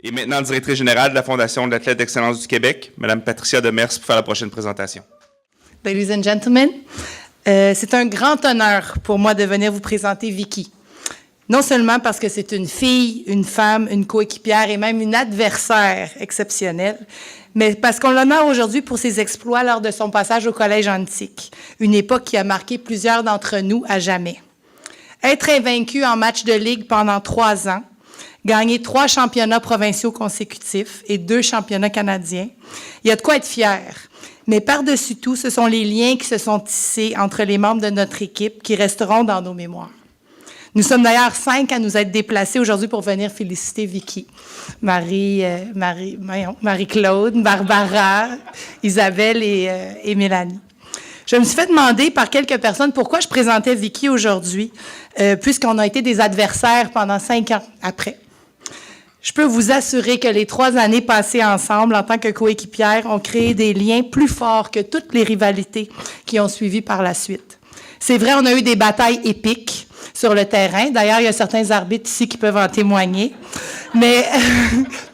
Et maintenant, directrice générale de la Fondation de l'Athlète d'Excellence du Québec, Mme Patricia Demers, pour faire la prochaine présentation. Ladies and gentlemen, c'est un grand honneur pour moi de venir vous présenter Vicky. Non seulement parce que c'est une fille, une femme, une coéquipière et même une adversaire exceptionnelle, mais parce qu'on l'honore aujourd'hui pour ses exploits lors de son passage au Collège antique, une époque qui a marqué plusieurs d'entre nous à jamais. Être invaincue en match de ligue pendant 3 ans, gagner 3 championnats provinciaux consécutifs et 2 championnats canadiens, il y a de quoi être fier. Mais par-dessus tout, ce sont les liens qui se sont tissés entre les membres de notre équipe qui resteront dans nos mémoires. Nous sommes d'ailleurs 5 à nous être déplacés aujourd'hui pour venir féliciter Vicky. Marie-Claude, Barbara, Isabelle et Mélanie. Je me suis fait demander par quelques personnes pourquoi je présentais Vicky aujourd'hui, puisqu'on a été des adversaires pendant 5 ans après. Je peux vous assurer que les 3 années passées ensemble en tant que coéquipières ont créé des liens plus forts que toutes les rivalités qui ont suivi par la suite. C'est vrai, on a eu des batailles épiques sur le terrain. D'ailleurs, il y a certains arbitres ici qui peuvent en témoigner, mais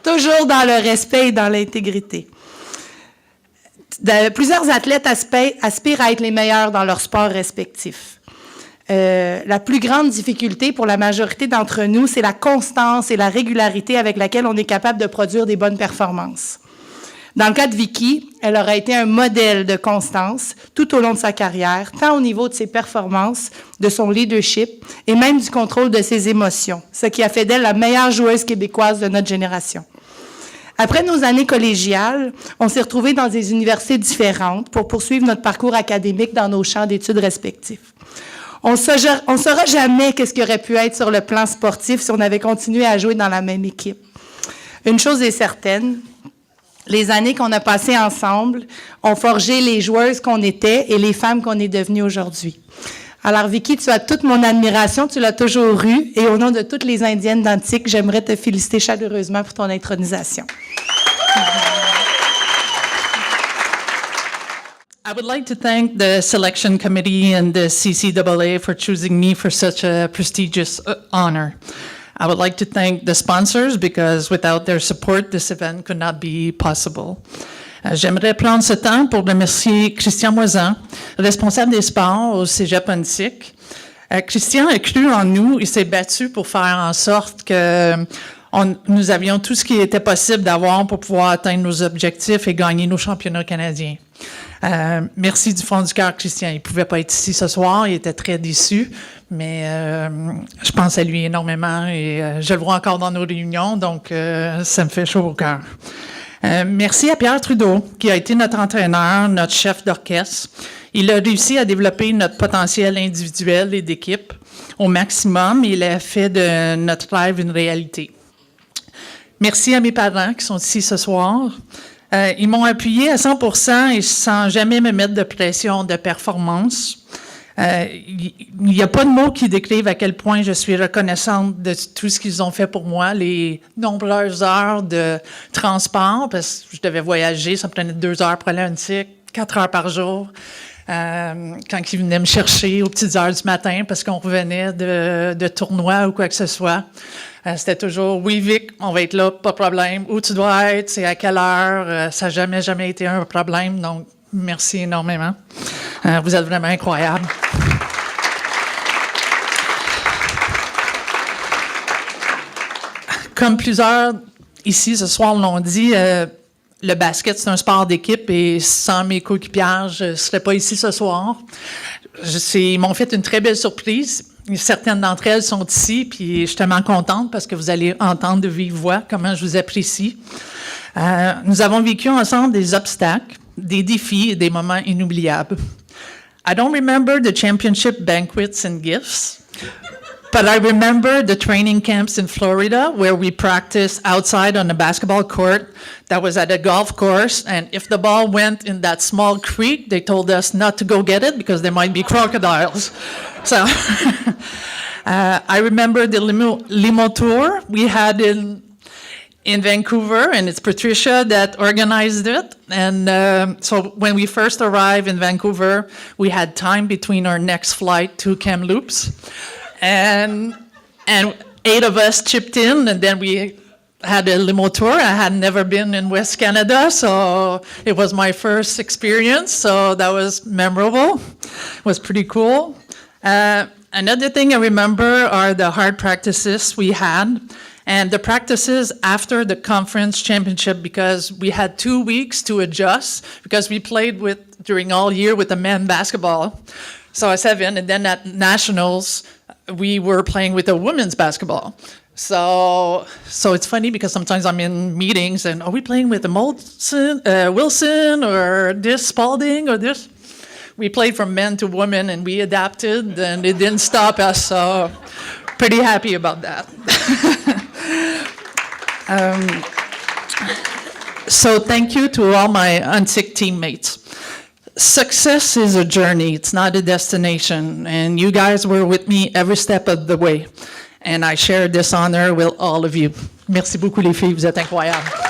toujours dans le respect et dans l'intégrité. Plusieurs athlètes aspirent à être les meilleurs dans leur sport respectif. La plus grande difficulté pour la majorité d'entre nous, c'est la constance et la régularité avec laquelle on est capable de produire des bonnes performances. Dans le cas de Vicky, elle aura été un modèle de constance tout au long de sa carrière, tant au niveau de ses performances, de son leadership et même du contrôle de ses émotions, ce qui a fait d'elle la meilleure joueuse québécoise de notre génération. Après nos années collégiales, on s'est retrouvés dans des universités différentes pour poursuivre notre parcours académique dans nos champs d'études respectifs. On ne saura jamais qu'est-ce qui aurait pu être sur le plan sportif si on avait continué à jouer dans la même équipe. Une chose est certaine, les années qu'on a passées ensemble ont forgé les joueuses qu'on était et les femmes qu'on est devenues aujourd'hui. Alors Vicky, tu as toute mon admiration, tu l'as toujours eue, et au nom de toutes les Indiennes d'Antique, j'aimerais te féliciter chaleureusement pour ton intronisation. I would like to thank the selection committee and the CCAA for choosing me for such a prestigious honor. I would like to thank the sponsors because without their support, this event could not be possible. J'aimerais prendre ce temps pour remercier Christian Moisan, responsable des sports au Cégep Antique. Christian a cru en nous et s'est battu pour faire en sorte que nous avions tout ce qui était possible d'avoir pour pouvoir atteindre nos objectifs et gagner nos championnats canadiens. Merci du fond du cœur, Christian. Il ne pouvait pas être ici ce soir, il était très déçu, mais je pense à lui énormément et je le vois encore dans nos réunions, donc ça me fait chaud au cœur. Merci à Pierre Trudeau, qui a été notre entraîneur, notre chef d'orchestre. Il a réussi à développer notre potentiel individuel et d'équipe au maximum et il a fait de notre rêve une réalité. Merci à mes parents qui sont ici ce soir. Ils m'ont appuyé à 100% et sans jamais me mettre de pression de performance. Il n'y a pas de mots qui décrivent à quel point je suis reconnaissante de tout ce qu'ils ont fait pour moi, les nombreuses heures de transport, parce que je devais voyager, ça me prenait 2 heures pour aller à Antique, 4 heures par jour, quand ils venaient me chercher aux petites heures du matin parce qu'on revenait de tournois ou quoi que ce soit. C'était toujours « Oui, Vic, on va être là, pas de problème. Où tu dois être, c'est à quelle heure. Ça n'a jamais été un problème, donc merci énormément. Vous êtes vraiment incroyables. Comme plusieurs ici ce soir l'ont dit, le basket, c'est un sport d'équipe et sans mes coéquipières, je ne serais pas ici ce soir. Ils m'ont fait une très belle surprise. Certaines d'entre elles sont ici, puis je suis tellement contente parce que vous allez entendre de vive voix comment je vous apprécie. Nous avons vécu ensemble des obstacles, des défis et des moments inoubliables. I don't remember the championship banquets and gifts, but I remember the training camps in Florida where we practiced outside on a basketball court that was at a golf course, and if the ball went in that small creek, they told us not to go get it because there might be crocodiles. So I remember the limo tour we had in Vancouver, and it's Patricia that organized it. And so when we first arrived in Vancouver, we had time between our next flight to Kamloops. And 8 of us chipped in, and then we had a limo tour. I had never been in West Canada, so it was my first experience, so that was memorable. It was pretty cool. Another thing I remember are the hard practices we had, and the practices after the conference championship, because we had 2 weeks to adjust, because we played during all year with the men basketball. So I was 7, and then at nationals, we were playing with the women's basketball. So it's funny because sometimes I'm in meetings and are we playing with the Wilson or this Spalding or this? We played from men to women and we adapted and it didn't stop us. So pretty happy about that. So thank you to all my UNSIC teammates. Success is a journey, it's not a destination. And you guys were with me every step of the way. And I share this honor with all of you. Merci beaucoup les filles, vous êtes incroyables.